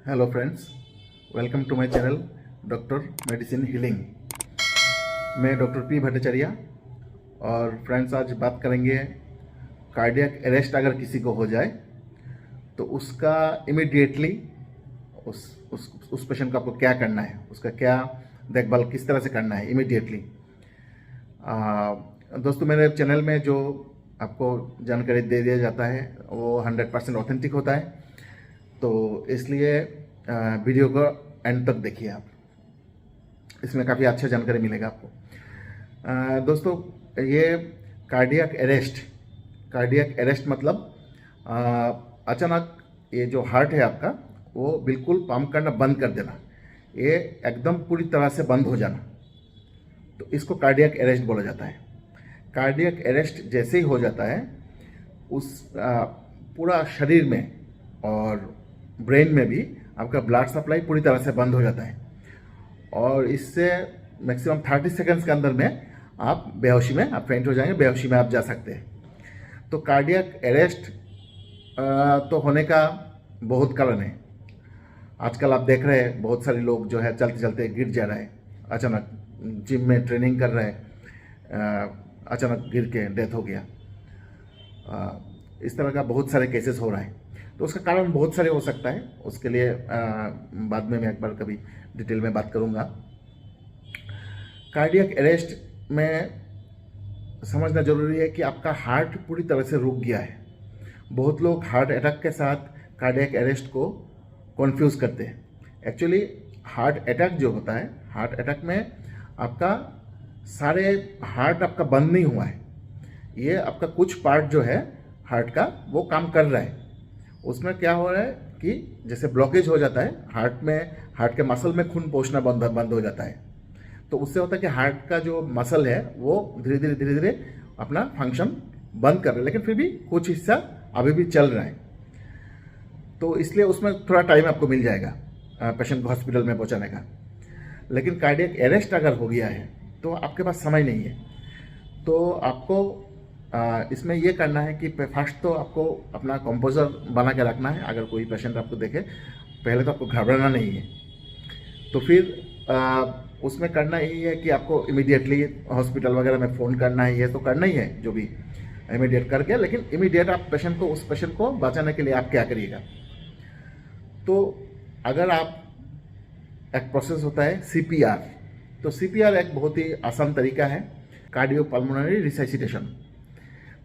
Hello friends, welcome to my channel doctor medicine healing. मैं doctor P Bhattacharya और friends आज बात करेंगे कार्डियक अरेस्ट अगर किसी को हो जाए तो उसका इमीडिएटली उस पेशेंट को आपको क्या करना है, उसका क्या देखभाल किस तरह से करना है इमीडिएटली। दोस्तों, मेरे चैनल में जो आपको जानकारी दे दिया जाता है वो 100% ऑथेंटिक होता है, तो इसलिए वीडियो को एंड तक देखिए आप, इसमें काफ़ी अच्छा जानकारी मिलेगा आपको। दोस्तों, ये कार्डियक अरेस्ट मतलब अचानक ये जो हार्ट है आपका वो बिल्कुल पंप करना बंद कर देना, ये एकदम पूरी तरह से बंद हो जाना, तो इसको कार्डियक अरेस्ट बोला जाता है। कार्डियक अरेस्ट जैसे ही हो जाता है उस पूरा शरीर में और ब्रेन में भी आपका ब्लड सप्लाई पूरी तरह से बंद हो जाता है और इससे मैक्सिमम 30 सेकंड्स के अंदर में आप बेहोशी में आप फेंट हो जाएंगे, बेहोशी में आप जा सकते हैं। तो कार्डियक अरेस्ट तो होने का बहुत कारण है। आजकल आप देख रहे हैं बहुत सारे लोग जो है चलते चलते गिर जा रहे हैं, अचानक जिम में ट्रेनिंग कर रहे हैं, अचानक गिर के डेथ हो गया। इस तरह का बहुत सारे केसेस हो रहे हैं। तो उसका कारण बहुत सारे हो सकता है, उसके लिए बाद में मैं एक बार कभी डिटेल में बात करूंगा। कार्डियक अरेस्ट में समझना जरूरी है कि आपका हार्ट पूरी तरह से रुक गया है। बहुत लोग हार्ट अटैक के साथ कार्डियक अरेस्ट को कन्फ्यूज करते हैं। एक्चुअली हार्ट अटैक जो होता है, हार्ट अटैक में आपका सारे हार्ट आपका बंद नहीं हुआ है, ये आपका कुछ पार्ट जो है हार्ट का वो काम कर रहा है। उसमें क्या हो रहा है कि जैसे ब्लॉकेज हो जाता है हार्ट में, हार्ट के मसल में खून पहुंचना बंद हो जाता है, तो उससे होता है कि हार्ट का जो मसल है वो धीरे धीरे अपना फंक्शन बंद कर रहा है, लेकिन फिर भी कुछ हिस्सा अभी भी चल रहा है। तो इसलिए उसमें थोड़ा टाइम आपको मिल जाएगा पेशेंट को हॉस्पिटल में पहुंचाने का। लेकिन कार्डियक अरेस्ट अगर हो गया है तो आपके पास समय नहीं है। तो आपको इसमें ये करना है कि फर्स्ट तो आपको अपना कंपोजर बना के रखना है। अगर कोई पेशेंट आपको देखे, पहले तो आपको घबराना नहीं है, तो फिर उसमें करना यही है कि आपको इमीडिएटली हॉस्पिटल वगैरह में फ़ोन करना है। ये तो करना ही है जो भी इमीडिएट करके, लेकिन इमीडिएट आप उस पेशेंट को बचाने के लिए आप क्या करिएगा। तो अगर आप एक प्रोसेस होता है CPR, तो CPR एक बहुत ही आसान तरीका है, कार्डियोपल्मोनरी रिससिटेशन।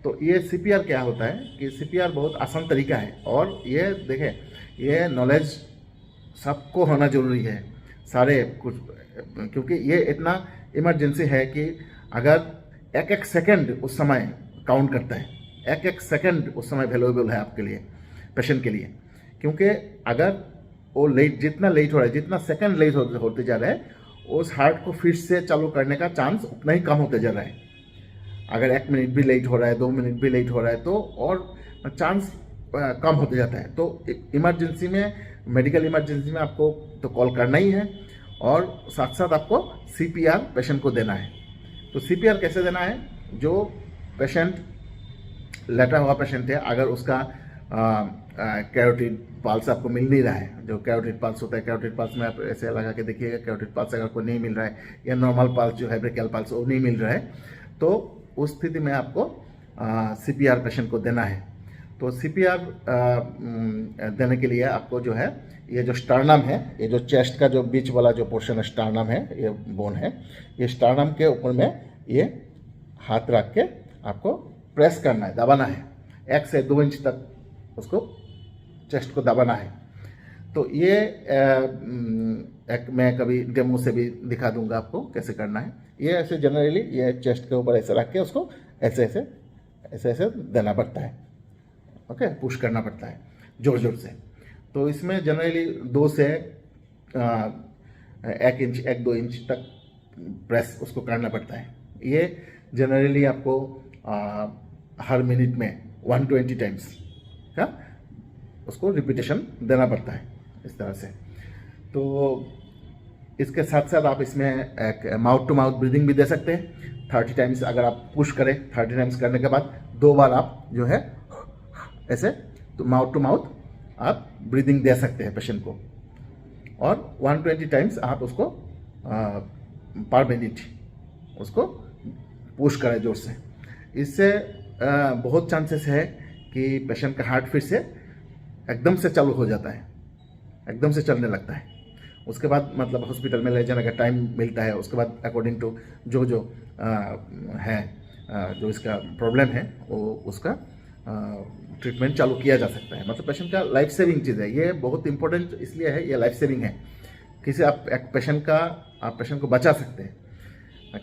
तो ये CPR क्या होता है कि CPR बहुत आसान तरीका है और ये देखें, ये नॉलेज सबको होना जरूरी है सारे कुछ, क्योंकि ये इतना इमरजेंसी है कि अगर एक सेकंड उस समय काउंट करता है, एक सेकंड उस समय वैल्यूएबल है आपके लिए, पेशेंट के लिए। क्योंकि अगर वो जितना लेट हो रहा है, जितना सेकंड लेट होते जा रहा है, उस हार्ट को फिर से चालू करने का चांस उतना ही कम होते जा रहा है। अगर 1 मिनट भी लेट हो रहा है, 2 मिनट भी लेट हो रहा है, तो और चांस कम होते जाता है। तो इमरजेंसी में, मेडिकल इमरजेंसी में आपको तो कॉल करना ही है और साथ साथ आपको CPR पेशेंट को देना है। तो CPR कैसे देना है? जो पेशेंट लेटा हुआ पेशेंट है, अगर उसका कैरोटिड पल्स आपको मिल नहीं रहा है, जो कैरोटिड पल्स होता है, कैरोटिड पल्स में आप ऐसे लगा के देखिएगा, कैरोटिड पल्स अगर कोई नहीं मिल रहा है या नॉर्मल पल्स जो है ब्रेकियल पल्स वो नहीं मिल रहा है, तो उस स्थिति में आपको CPR पेशेंट को देना है। तो CPR देने के लिए आपको जो है, ये जो स्टर्नम है, ये जो चेस्ट का जो बीच वाला जो पोर्शन है, स्टर्नम है, ये बोन है, ये स्टर्नम के ऊपर में ये हाथ रख के आपको प्रेस करना है, दबाना है, 1 से 2 इंच तक उसको चेस्ट को दबाना है। तो ये एक मैं कभी डेमो से भी दिखा दूंगा आपको कैसे करना है। ये ऐसे जनरली ये चेस्ट के ऊपर ऐसे रख के उसको ऐसे देना पड़ता है, ओके, पुश करना पड़ता है जोर जोर से। तो इसमें जनरली 2 से 1 इंच 1-2 इंच तक प्रेस उसको करना पड़ता है। ये जनरली आपको हर मिनट में 120 टाइम्स का उसको रिपीटेशन देना पड़ता है इस तरह से। तो इसके साथ साथ आप इसमें एक माउथ टू माउथ ब्रीदिंग भी दे सकते हैं 30 टाइम्स। अगर आप पुश करें 30 टाइम्स करने के बाद 2 बार आप जो है ऐसे तो माउथ टू माउथ आप ब्रीदिंग दे सकते हैं पेशेंट को। और 120 टाइम्स आप उसको पर मिनट उसको पुश करें जोर से। इससे बहुत चांसेस है कि पेशेंट का हार्ट फिर से एकदम से चालू हो जाता है, एकदम से चलने लगता है। उसके बाद मतलब हॉस्पिटल में ले जाने का टाइम मिलता है। उसके बाद अकॉर्डिंग टू जो जो जो इसका प्रॉब्लम है वो उसका ट्रीटमेंट चालू किया जा सकता है। मतलब पेशेंट का लाइफ सेविंग चीज़ है ये, बहुत इंपॉर्टेंट इसलिए है, ये लाइफ सेविंग है। किसी आप एक पेशेंट को बचा सकते हैं,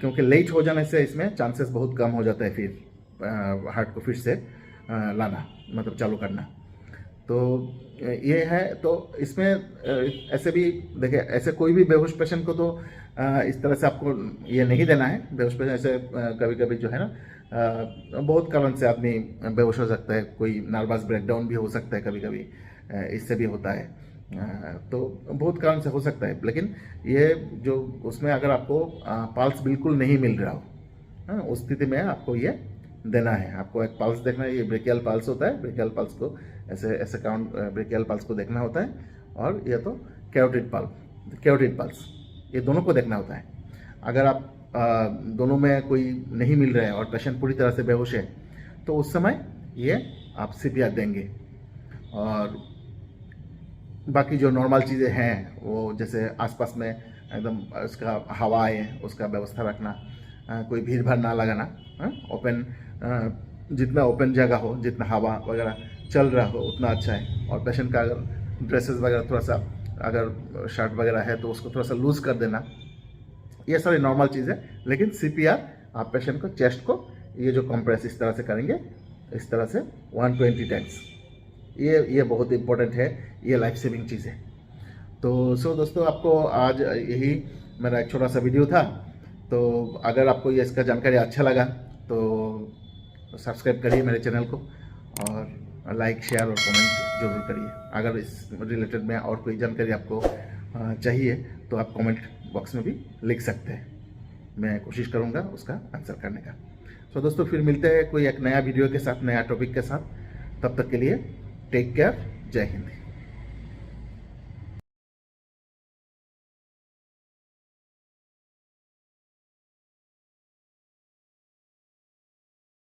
क्योंकि लेट हो जाने से इसमें चांसेस बहुत कम हो जाता है फिर हार्ट को फिर से लाना, मतलब चालू करना। तो ये है। तो इसमें ऐसे भी देखिए, ऐसे कोई भी बेहोश पेशेंट को तो इस तरह से आपको ये नहीं देना है। बेहोश पेशेंट ऐसे कभी कभी जो है ना बहुत कारण से आदमी बेहोश हो सकता है, कोई नर्वस ब्रेकडाउन भी हो सकता है, कभी कभी इससे भी होता है। तो बहुत कारण से हो सकता है। लेकिन ये जो उसमें अगर आपको पल्स बिल्कुल नहीं मिल रहा हो, उस स्थिति में आपको ये देना है। आपको एक पल्स देखना है, ये ब्रेकियल पल्स होता है। ब्रेकियल पल्स को ऐसे ऐसे काउंट, ब्रेकियल पल्स को देखना होता है। और ये तो कैरोटिड पल्स, ये दोनों को देखना होता है। अगर आप दोनों में कोई नहीं मिल रहा है और पेशेंट पूरी तरह से बेहोश है, तो उस समय ये आप सीपीआर देंगे। और बाकी जो नॉर्मल चीज़ें हैं वो जैसे आसपास में एकदम उसका हवा है उसका व्यवस्था रखना, कोई भीड़ भाड़ ना लगाना, ओपन जितना ओपन जगह हो, जितना हवा वगैरह चल रहा हो उतना अच्छा है। और पेशेंट का अगर ड्रेसेस वगैरह थोड़ा सा, अगर शर्ट वगैरह है तो उसको थोड़ा सा लूज़ कर देना। ये सारी नॉर्मल चीज़ है। लेकिन सीपीआर आप पेशेंट को चेस्ट को ये जो कंप्रेस इस तरह से करेंगे, इस तरह से 120 टाइम्स, ये बहुत इंपॉर्टेंट है, ये लाइफ सेविंग चीज़ है। तो दोस्तों, आपको आज यही मेरा एक छोटा सा वीडियो था। तो अगर आपको ये इसका जानकारी अच्छा लगा तो सब्सक्राइब करिए मेरे चैनल को, और लाइक शेयर और कमेंट जरूर करिए। अगर इस रिलेटेड में और कोई जानकारी आपको चाहिए तो आप कमेंट बॉक्स में भी लिख सकते हैं, मैं कोशिश करूँगा उसका आंसर करने का। तो दोस्तों, फिर मिलते हैं कोई एक नया वीडियो के साथ, नया टॉपिक के साथ। तब तक के लिए टेक केयर, जय हिंद।